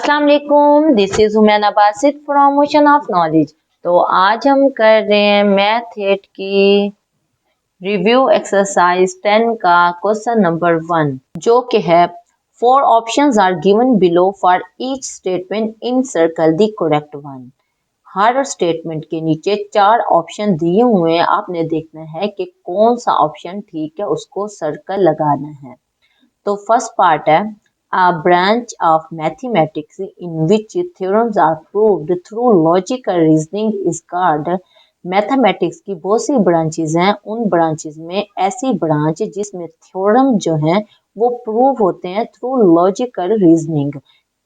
अस्सलाम वालेकुम, this is हुमैना Basit from ocean of knowledge. तो आज हम कर रहे हैं मैथ 8 की रिव्यू एक्सरसाइज 10 का क्वेश्चन नंबर 1, जो कि है 4 options are given below for each statement in circle the correct one. हर स्टेटमेंट के नीचे 4 ऑप्शन दिए हुए हैं, आपने देखना है कि कौन सा ऑप्शन ठीक है, उसको सर्कल लगाना है। तो फर्स्ट पार्ट है a branch of mathematics in which theorems are proved through logical reasoning is called। Mathematics की बहुत सी ब्रांचेज हैं, उन ब्रांचेज में ऐसी ब्रांच जिसमें थ्योरम जो हैं वो प्रूव होते हैं थ्रू लॉजिकल रीजनिंग।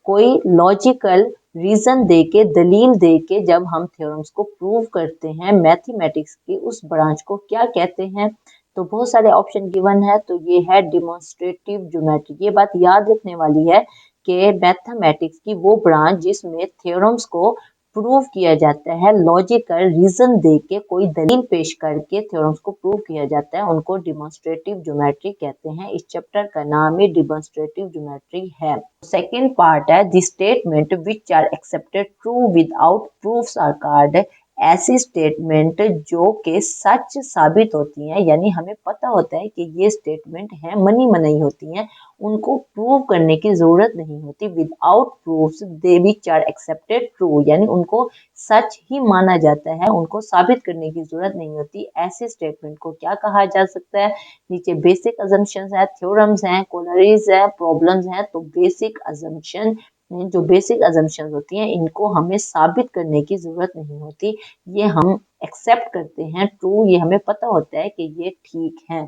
कोई लॉजिकल रीजन दे के, दलील दे के जब हम थ्योरम्स को प्रूव करते हैं मैथमेटिक्स की, उस ब्रांच को क्या कहते हैं। तो बहुत सारे ऑप्शन गिवन है, तो ये है डिमॉन्स्ट्रेटिव ज्योमेट्री। ये बात याद रखने वाली है कि मैथमेटिक्स की वो ब्रांच जिसमें थ्योरम्स को प्रूव किया जाता है लॉजिकल रीजन देके, कोई दलील पेश करके थ्योरम्स को प्रूव किया जाता है, उनको डिमॉन्स्ट्रेटिव ज्योमेट्री कहते हैं। इस चैप्टर का नाम ही डिमॉन्स्ट्रेटिव ज्योमेट्री है। सेकेंड पार्ट है the statement which are accepted true without proofs are called. ऐसी स्टेटमेंट जो कि सच साबित होती हैं, यानी हमें पता होता है कि ये स्टेटमेंट है, मनी मनाई होती हैं, उनको प्रूव करने की जरूरत नहीं होती। Without proofs they which are accepted true, यानी उनको सच ही माना जाता है, उनको साबित करने की जरूरत नहीं होती। ऐसे स्टेटमेंट को क्या कहा जा सकता है। नीचे बेसिक अजम्पशंस है, थ्योरम्स हैं, कोलरीज है, प्रॉब्लम्स हैं। तो बेसिक अजम्पशन, जो बेसिक अजम्पशंस होती हैं, इनको हमें साबित करने की जरूरत नहीं होती, ये हम एक्सेप्ट करते हैं ट्रू, ये हमें पता होता है कि ये ठीक है।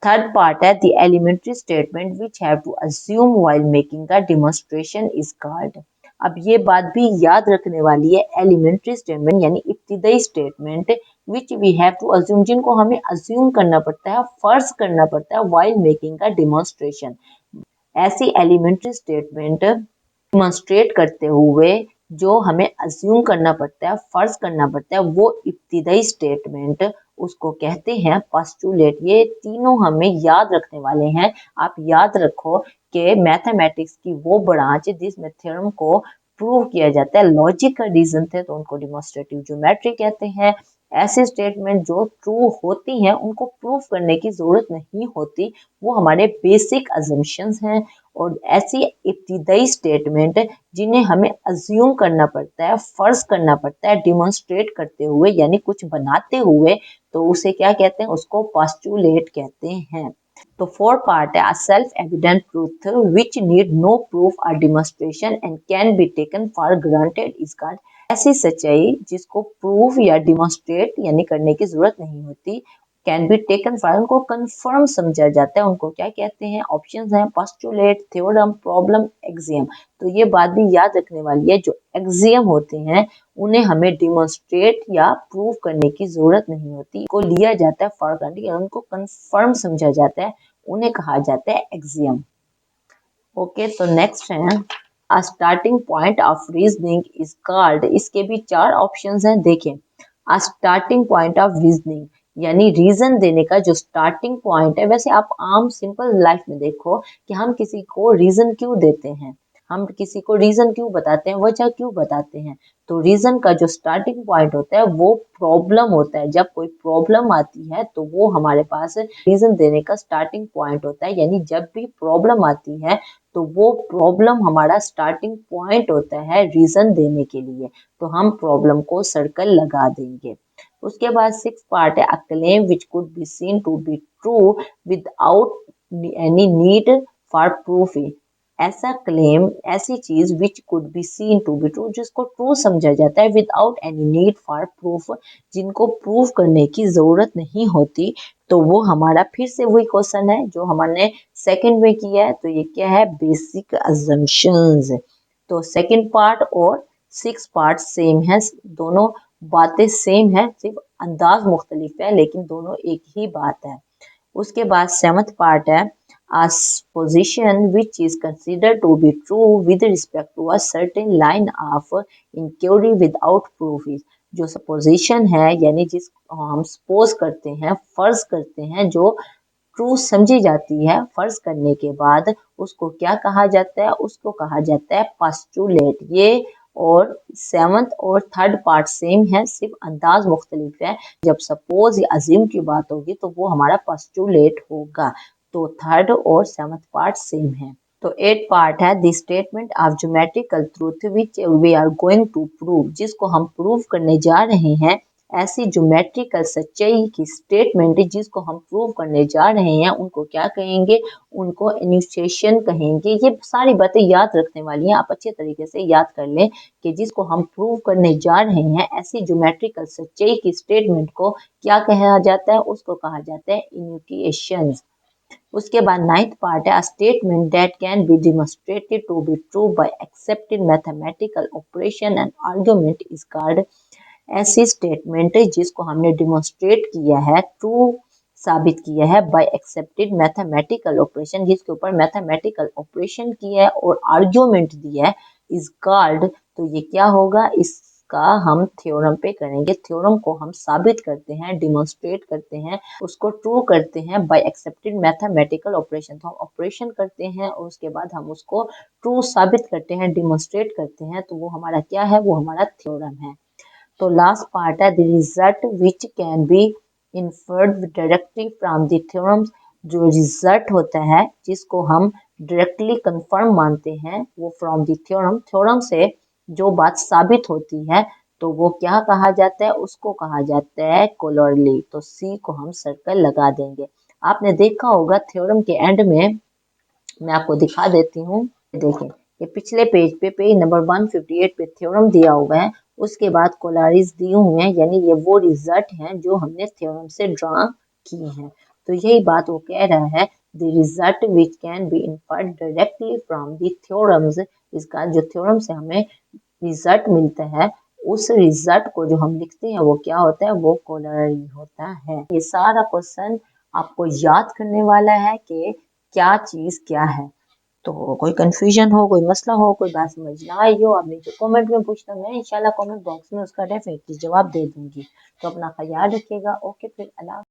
थर्ड पार्ट है the elementary statement which have to assume while making the demonstration is called. अब ये बात भी याद रखने वाली है, एलिमेंट्री स्टेटमेंट यानी इब्तिदाई statement which we have to assume, जिनको हमें अज्यूम करना पड़ता है, फर्ज करना पड़ता है व्हाइल मेकिंग का डेमोन्स्ट्रेशन। ऐसी एलिमेंट्री स्टेटमेंट डिमॉन्स्ट्रेट करते हुए जो हमें अज्यूम करना पड़ता है, फर्ज करना पड़ता है, वो इब्तिदाई स्टेटमेंट, उसको कहते हैं पोस्टुलेट। ये तीनों हमें याद रखने वाले हैं। आप याद रखो कि मैथमेटिक्स की वो ब्रांच जिसमें थ्योरम को प्रूव किया जाता है, लॉजिकल रीजन थे तो उनको डिमॉन्स्ट्रेटिव ज्योमेट्री कहते हैं। ऐसे स्टेटमेंट जो ट्रू होती हैं उनको प्रूव करने की जरूरत नहीं होती, वो हमारे बेसिक अजम्पशंस हैं। और ऐसी इब्तिदाई स्टेटमेंट जिन्हें हमें अज्यूम करना पड़ता है, फर्ज करना पड़ता है डिमॉन्स्ट्रेट करते हुए, यानी कुछ बनाते हुए, तो उसे क्या कहते हैं, उसको पोस्टुलेट कहते हैं। तो फोर पार्ट है self evident truth which need no proof और demonstration and can be taken for granted is called. ऐसी सच्चाई जिसको प्रूफ या डिमॉन्स्ट्रेट यानी करने की जरूरत नहीं होती, कैन बी टेकन फॉर, उनको कंफर्म समझा जाता है, उनको क्या कहते हैं। ऑप्शंस हैं पोस्टुलेट, थ्योरम, प्रॉब्लम, एक्सियम। तो ये बात भी याद रखने वाली है, जो एक्सियम होते हैं उन्हें हमें डिमॉन्स्ट्रेट या प्रूव करने की जरूरत नहीं होती, को लिया जाता है फॉर ग्रांटेड, उनको कंफर्म समझा जाता है, उन्हें कहा जाता है एक्सियम। ओके, तो नेक्स्ट है अ starting point of reasoning is called. इसके भी 4 ऑप्शंस हैं, देखें। अ स्टार्टिंग पॉइंट ऑफ रीजनिंग यानी रीजन देने का जो स्टार्टिंग पॉइंट है। वैसे आप आम सिंपल लाइफ में देखो कि हम किसी को रीजन क्यों देते हैं, हम किसी को रीजन क्यों बताते हैं, वजह क्यों बताते हैं। तो रीजन का जो स्टार्टिंग पॉइंट होता है वो प्रॉब्लम होता है। जब कोई प्रॉब्लम आती है तो वो हमारे पास रीजन देने का स्टार्टिंग पॉइंट होता है, यानी जब भी प्रॉब्लम आती है तो वो प्रॉब्लम हमारा स्टार्टिंग पॉइंट होता है रीजन देने के लिए। तो हम प्रॉब्लम को सर्कल लगा देंगे। उसके बाद 6 पार्ट है a claim which could be seen to be true without any need for proof. ऐसा क्लेम, ऐसी चीज which could be seen to be true, जिसको ट्रू समझा जाता है without any need for proof, जिनको प्रूफ करने की जरूरत नहीं होती। तो वो हमारा फिर से वही क्वेश्चन है जो हमने सेकंड में किया है। तो ये क्या है, बेसिक अजम्पशंस। तो सेकंड पार्ट और 6 पार्ट सेम है, दोनों बातें सेम है, सिर्फ अंदाज मुख्तलिफ है, लेकिन दोनों एक ही बात है। उसके बाद 7th पार्ट है a position which is considered to be true with respect to a certain line of inquiry without proof is। जो सपोजिशन है यानी जिस हम सपोज करते हैं, फर्ज करते हैं, जो ट्रू समझी जाती है फर्ज करने के बाद उसको क्या कहा जाता है, उसको कहा जाता है पोस्टुलेट। ये और सेवंथ और थर्ड पार्ट सेम है, सिर्फ अंदाज मुख्तलिफ है। जब सपोज या अज्यूम की बात होगी तो वो हमारा पोस्टुलेट होगा। तो थर्ड और सेवंथ पार्ट सेम है। तो एट पार्ट है the statement of geometrical truth which we are going to prove, जिसको हम प्रूव करने जा रहे हैं। ऐसी ज्योमेट्रिकल सच्चाई की स्टेटमेंट जिसको हम प्रूव करने जा रहे हैं उनको क्या कहेंगे, उनको इन्यूशिएशन कहेंगे। ये सारी बातें याद रखने वाली हैं, आप अच्छे तरीके से याद कर लें कि जिसको हम प्रूव करने जा रहे हैं ऐसी ज्योमेट्रिकल सच्चाई की स्टेटमेंट को क्या कहा जाता है, उसको कहा जाता है इन्यूशिएशन। उसके बाद नाइन्थ पार्ट है statement that can be demonstrated to be true by accepted mathematical operation and argument is called. ऐसी स्टेटमेंट जिसको हमने डिमोन्स्ट्रेट किया है, ट्रू साबित किया है बाय एक्सेप्टेड मैथमेटिकल ऑपरेशन, जिसके ऊपर मैथमेटिकल ऑपरेशन किया है और आर्ग्यूमेंट दिया है, इज कॉल्ड। तो ये क्या होगा, इसका हम थ्योरम पे करेंगे। थ्योरम को हम साबित करते हैं, डिमोन्स्ट्रेट करते हैं, उसको ट्रू करते हैं बाय एक्सेप्टेड मैथमेटिकल ऑपरेशन। तो हम ऑपरेशन करते हैं और उसके बाद हम उसको ट्रू साबित करते हैं, डिमोन्स्ट्रेट करते हैं, तो वो हमारा क्या है, वो हमारा थ्योरम है। तो लास्ट पार्ट है the result which can be inferred directly from the theorems. जो रिजल्ट होता है जिसको हम डायरेक्टली कंफर्म मानते हैं वो फ्रॉम द थ्योरम, थ्योरम से जो बात साबित होती है तो वो क्या कहा जाता है, उसको कहा जाता है कोलोरली। तो सी को हम सर्कल लगा देंगे। आपने देखा होगा थ्योरम के एंड में, मैं आपको दिखा देती हूँ, देखें ये पिछले पेज पे पेज नंबर 158 पे थ्योरम दिया हुआ है, उसके बाद कोलारीज दिए हुए हैं, यानी ये वो रिजल्ट हैं जो हमने थ्योरम से ड्रा किए हैं। तो यही बात वो कह रहा है, the result which can be inferred directly from the theorems. इसका जो थ्योरम से हमें रिजल्ट मिलता है उस रिजल्ट को जो हम लिखते हैं वो क्या होता है, वो कोलरी होता है। ये सारा क्वेश्चन आपको याद करने वाला है कि क्या चीज क्या है। तो कोई कंफ्यूजन हो, कोई मसला हो, कोई बात समझ ना आई हो, आप नीचे कमेंट में पूछना, मैं इंशाल्लाह कमेंट बॉक्स में उसका डेफिनेटली जवाब दे दूंगी। तो अपना ख्याल रखिएगा। ओके, फिर अल्लाह।